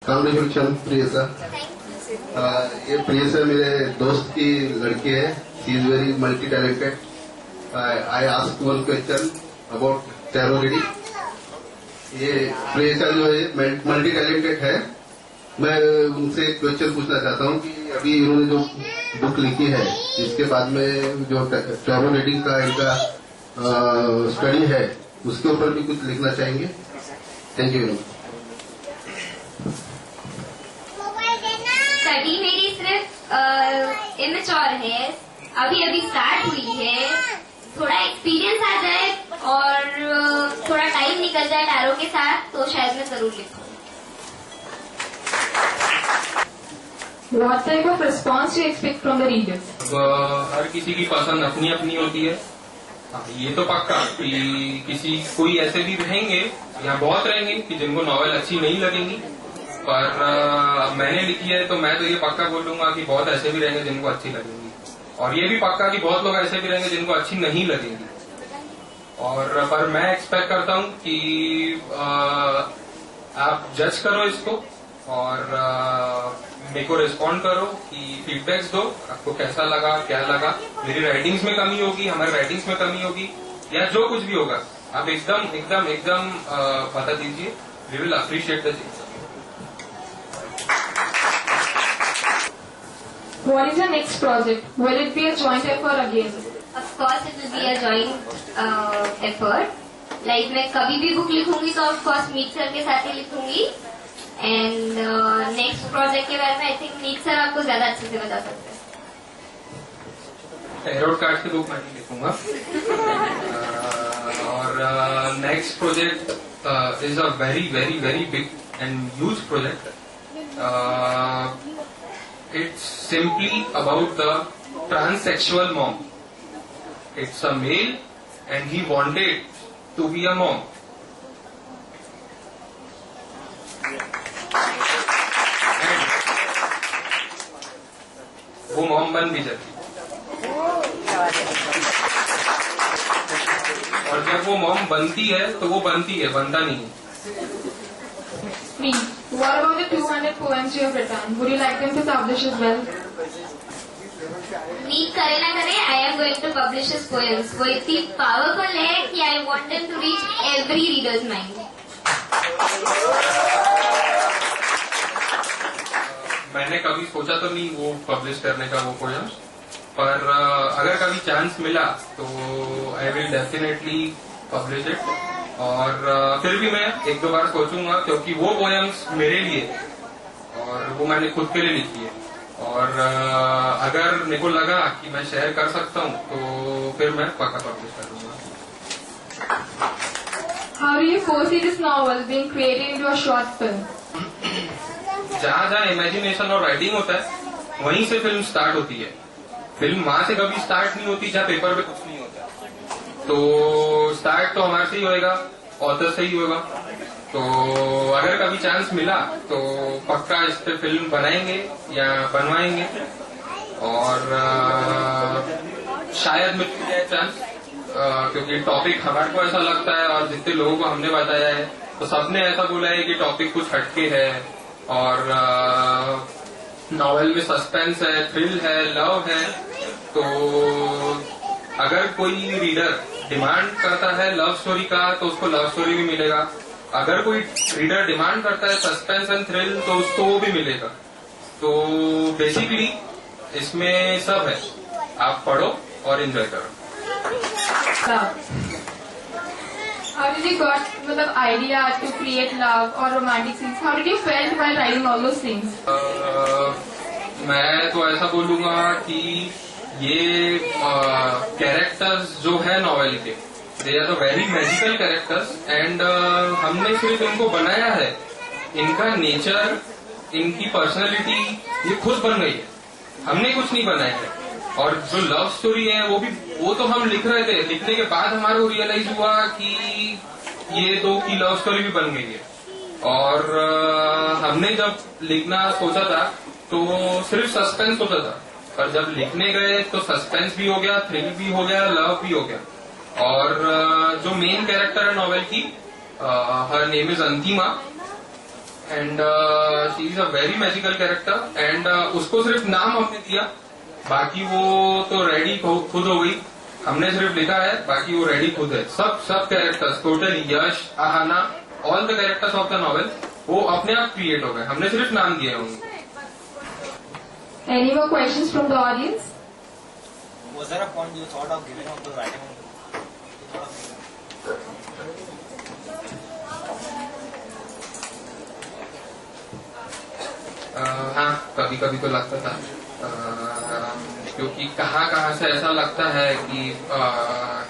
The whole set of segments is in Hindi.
कांग्रेचुलेशन प्रियसा। ये प्रियसा मेरे दोस्त की लड़की है। She is very multi talented. I ask one question about tarot reading. ये प्रियसा जो है मल्टी टैलेंटेड है। मैं उनसे एक क्वेश्चन पूछना चाहता हूँ कि अभी इन्होंने जो बुक लिखी है इसके बाद में जो टैरो रीडिंग का इनका स्टडी है उसके ऊपर भी कुछ लिखना चाहेंगे? Thank you. स्टडी मेरी सिर्फ इमेच्योर है, अभी स्टार्ट हुई है। थोड़ा एक्सपीरियंस आ जाए और थोड़ा टाइम निकल जाए टैरो के साथ तो शायद मैं जरूर लिखूं। What type of response do you expect from the readers? हर किसी की पसंद अपनी अपनी होती है। ये तो पक्का कि कोई ऐसे भी रहेंगे, यहाँ बहुत रहेंगे कि जिनको नॉवेल अच्छी नहीं लगेंगी, पर मैंने लिखी है तो मैं तो ये पक्का बोलूंगा कि बहुत ऐसे भी रहेंगे जिनको अच्छी लगेंगी, और ये भी पक्का कि बहुत लोग ऐसे भी रहेंगे जिनको अच्छी नहीं लगेंगी। और पर मैं एक्सपेक्ट करता हूँ कि आप जज करो इसको और मेरे को रिस्पॉन्ड करो कि फीडबैक्स दो, आपको कैसा लगा, क्या लगा। मेरी राइटिंग्स में कमी होगी, हमारे राइटिंग्स में कमी होगी, या जो कुछ भी होगा आप एकदम एकदम एकदम बता दीजिए। We will appreciate the things. What is your next project? Will it be a joint effort again? Of course it will be a joint effort. Like मैं कभी भी बुक लिखूंगी तो ऑफ कोर्स मीत सर के साथ ही लिखूंगी। एंड नेक्स्ट प्रोजेक्ट के बारे में आई थिंक मीत सर आपको ज्यादा अच्छे से बता सकते हैं। टैरो कार्ड की बुक मैं नहीं लिखूंगा। और next project is a very very very big and huge project. It's simply about the transsexual mom. It's a male and he wanted to be a mom. वो मॉम बन भी जाती, और जब वो मॉम बनती है तो वो बनती है, बनता नहीं है। What about the 200 poems you have written? Would you like them to publish as well? NEET करे ना करे, I am going to publish his poems. वो इतनी पावरफुल है कि I want them to reach every reader's mind. मैंने कभी सोचा तो नहीं वो पब्लिश करने का वो पोएम्स, पर अगर कभी चांस मिला तो I will definitely publish it. और फिर भी मैं एक दो बार सोचूंगा, क्योंकि वो पोएम्स मेरे लिए और वो मैंने खुद के लिए लिखी है, और अगर मेरे को लगा कि मैं शेयर कर सकता हूँ तो फिर मैं पक्का पब्लिश करूंगा। How do you foresee this novel being created into a short film? जहाँ जहाँ इमेजिनेशन और राइटिंग होता है वहीं से फिल्म स्टार्ट होती है। फिल्म वहां से कभी स्टार्ट नहीं होती जहाँ पेपर पे कुछ नहीं होता। तो स्टार्ट तो हमारे से ही होएगा, ऑथर से ही होगा। तो अगर कभी चांस मिला तो पक्का इस पे फिल्म बनाएंगे या बनवाएंगे, और शायद मिल जाए चांस, क्योंकि टॉपिक हमारे को ऐसा लगता है और जितने लोगों को हमने बताया है तो सबने ऐसा बोला है कि टॉपिक कुछ हटके है, और नॉवेल में सस्पेंस है, थ्रिल है, लव है। तो अगर कोई रीडर डिमांड करता है लव स्टोरी का तो उसको लव स्टोरी भी मिलेगा, अगर कोई रीडर डिमांड करता है सस्पेंस एंड थ्रिल तो उसको वो भी मिलेगा। तो बेसिकली इसमें सब है, आप पढ़ो और एंजॉय करो। How did you got the idea to create love or romantic scenes? How did you felt while writing all those things? मैं तो ऐसा बोलूंगा कि ये कैरेक्टर्स जो है नॉवेल के, they are the very magical characters, and हमने सिर्फ इनको बनाया है, इनका नेचर, इनकी पर्सनैलिटी ये खुद बन गई है, हमने कुछ नहीं बनाया है। और जो लव स्टोरी है वो तो हम लिख रहे थे, लिखने के बाद हमारे को रियलाइज हुआ कि ये दो की लव स्टोरी भी बन गई है। और हमने जब लिखना सोचा था तो सिर्फ सस्पेंस होता था, पर जब लिखने गए तो सस्पेंस भी हो गया, थ्रिल भी हो गया, लव भी हो गया। और जो मेन कैरेक्टर है नॉवेल की, her name is Antima, and she is a very magical character and उसको सिर्फ नाम हमने दिया, बाकी वो तो रेडी खुद हो गई। हमने सिर्फ लिखा है, बाकी वो रेडी खुद है। सब characters totally, Yash, Aahana, all the characters of the novel वो अपने आप क्रिएट हो गए, हमने सिर्फ नाम दिए उनको। Any more questions from the audience? Was there a point you thought of giving up the writing? हाँ, कभी कभी तो लगता था, क्योंकि कहाँ से ऐसा लगता है कि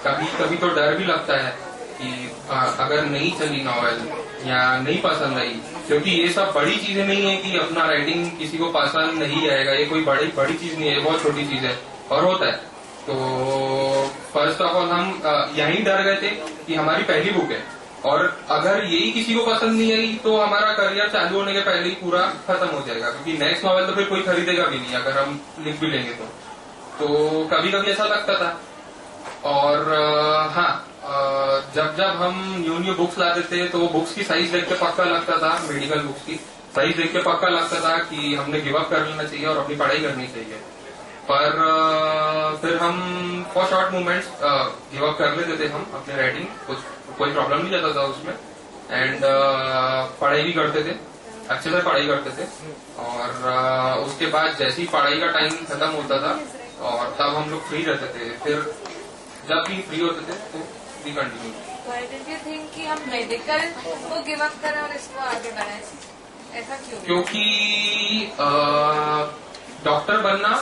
कभी कभी तो डर भी लगता है कि अगर नहीं चली नॉवेल या नहीं पसंद आई, क्योंकि ये सब बड़ी चीजें नहीं है कि अपना राइटिंग किसी को पसंद नहीं आएगा, ये कोई बड़ी चीज नहीं है, बहुत छोटी चीज है और होता है। तो फर्स्ट ऑफ ऑल हम यही डर गए थे कि हमारी पहली बुक है और अगर यही किसी को पसंद नहीं आई तो हमारा करियर चालू होने के पहले ही पूरा खत्म हो जाएगा, क्योंकि नेक्स्ट नॉवेल तो फिर कोई खरीदेगा भी नहीं अगर हम लिख भी लेंगे तो कभी कभी ऐसा लगता था। और हाँ, जब हम न्यू बुक्स लाते थे तो बुक्स की साइज देख के पक्का लगता था, मेडिकल बुक्स की साइज देख के पक्का लगता था कि हमने गिव अप कर लेना चाहिए और अपनी पढ़ाई करनी चाहिए। पर फिर हम for short moments give up कर लेते थे हम अपने राइटिंग, कोई प्रॉब्लम नहीं जाता था उसमें। एंड पढ़ाई भी करते थे, अच्छे से पढ़ाई करते थे। और उसके बाद जैसे ही पढ़ाई का टाइम खत्म होता था और तब हम लोग फ्री रहते थे, फिर जब भी फ्री होते थे तो we continue. Why did you think कि हम मेडिकल को गिव अप करें और इसको आगे बढ़ाएं? ऐसा क्यों? क्योंकि डॉक्टर बनना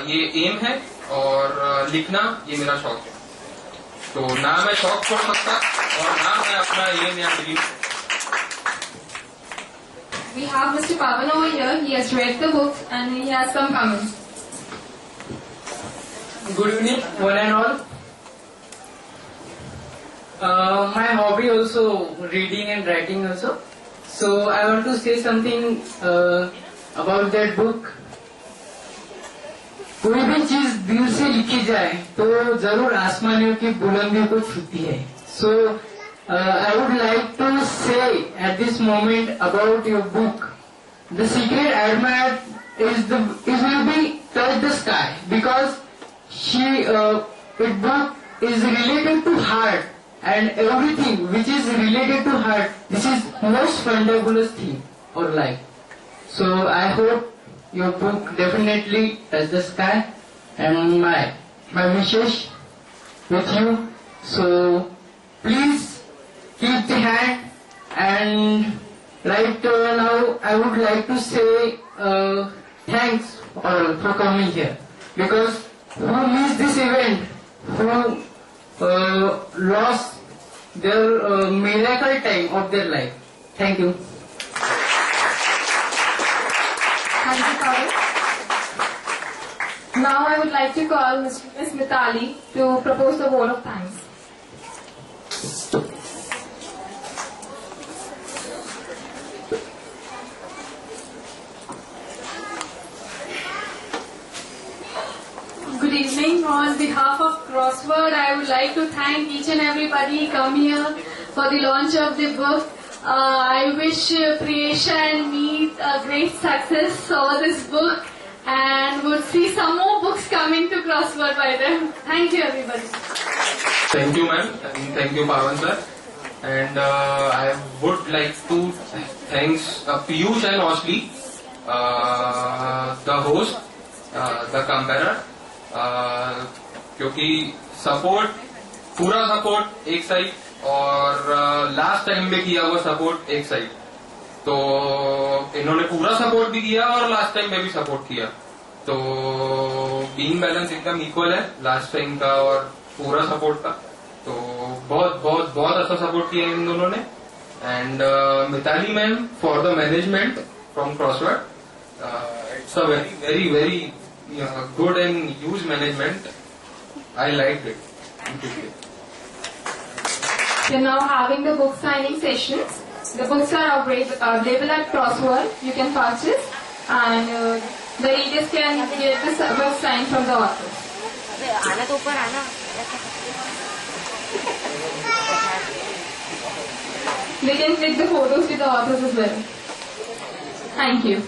ये एम है और लिखना ये मेरा शौक है, तो ना मैं शौक छोड़ सकता और ना मैं अपना एम या dream. We have Mr. Pavan over here. He has read the book and he has some comments. Good evening, one and all. My hobby also reading and writing also. So I want to say something about that book. कोई भी चीज दिल से लिखी जाए तो जरूर आसमानियों की बुलंदियों को छूती है। So I would like to say at this moment about your book. The secret admired will be touch the sky because it book is related to heart and everything which is related to heart. This is most fundamental thing of life. So I hope your book definitely touch the sky and my wishes with you. So please keep the hand and right now I would like to say thanks all for coming here, because who missed this event, who lost their miracle time of their life. Thank you. Thank you, Pavan. Now I would like to call Ms. Mitali to propose the vote of thanks. Good evening. On behalf of Crossword, I would like to thank each and everybody come here for the launch of the book. I wish Priyesha and me a great success over this book and would see some more books coming to Crossword by then. Thank you, everybody. Thank you, ma'am, and thank you, Pavan sir. And I would like to thank Piyush and Ashley, the host, the comparer, क्योंकि पूरा सपोर्ट एक साइड और लास्ट टाइम में किया हुआ सपोर्ट एक साइड, तो इन्होंने पूरा सपोर्ट भी किया और लास्ट टाइम में भी सपोर्ट किया, तो बीइंग बैलेंस एकदम इक्वल है लास्ट टाइम का और पूरा सपोर्ट का। तो बहुत बहुत बहुत अच्छा सपोर्ट किया इन दोनों ने। And Mitali ma'am for the management from Crossword, it's a very very very good and huge management. I liked it. We're now having the book signing sessions. The books are available at Crossword. You can purchase and the readers can get the book signed from the authors. आना तो ऊपर आना। They can click the photos with the authors as well. Thank you.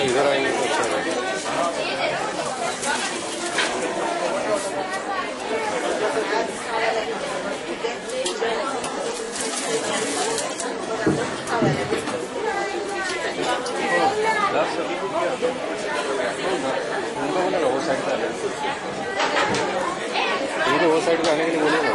इधर आएंगे तो अच्छा रहेगा। उनको बोला ना वो साइड पे आने, वो साइड पे आने के लिए बोले ना।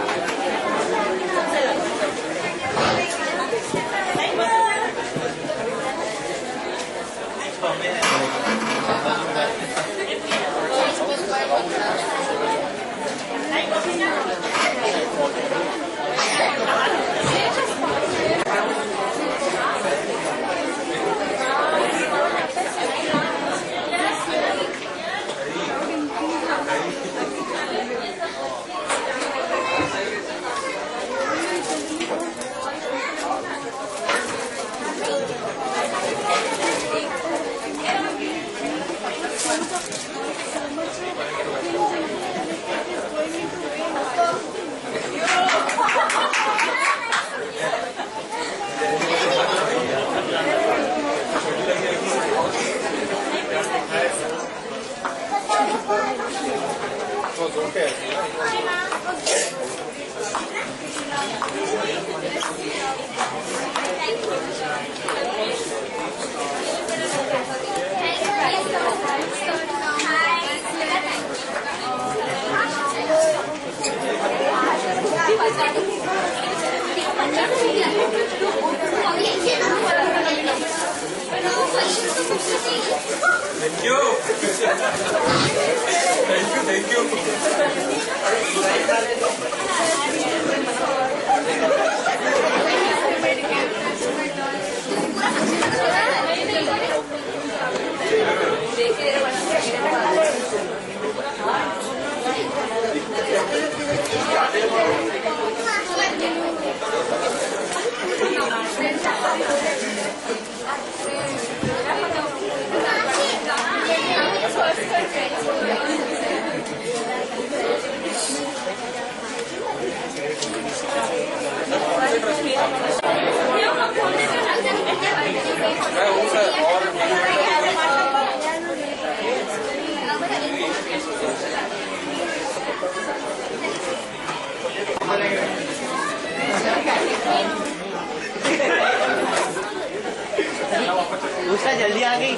दूसरा जल्दी आ गई,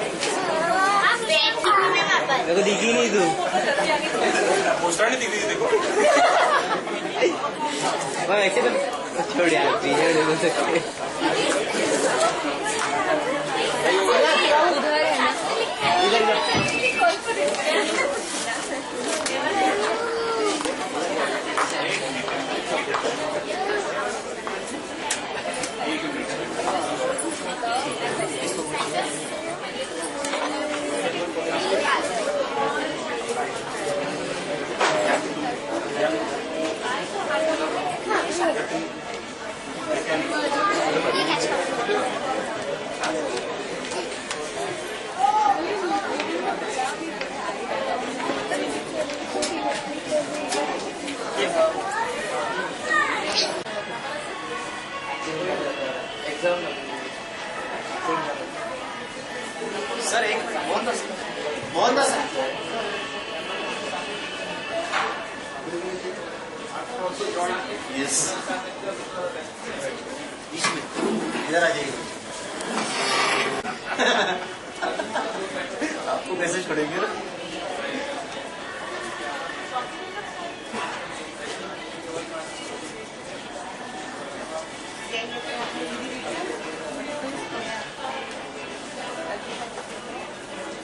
मेरे को दिखी नहीं तू। पोस्टर नहीं दिख रही देखो। वैसे तो छोड़ यार, पीछे देखो सकते। सर एक बहुत बस यस इधर आ जाइए। आपको कैसे छोड़ेंगे ना?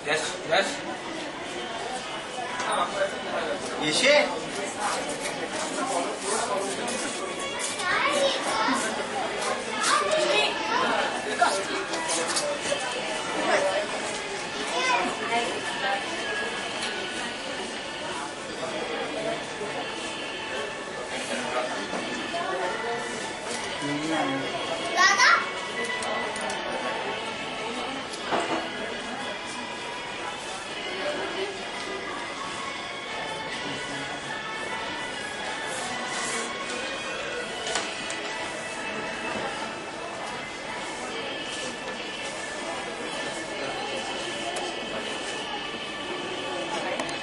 यस यस ये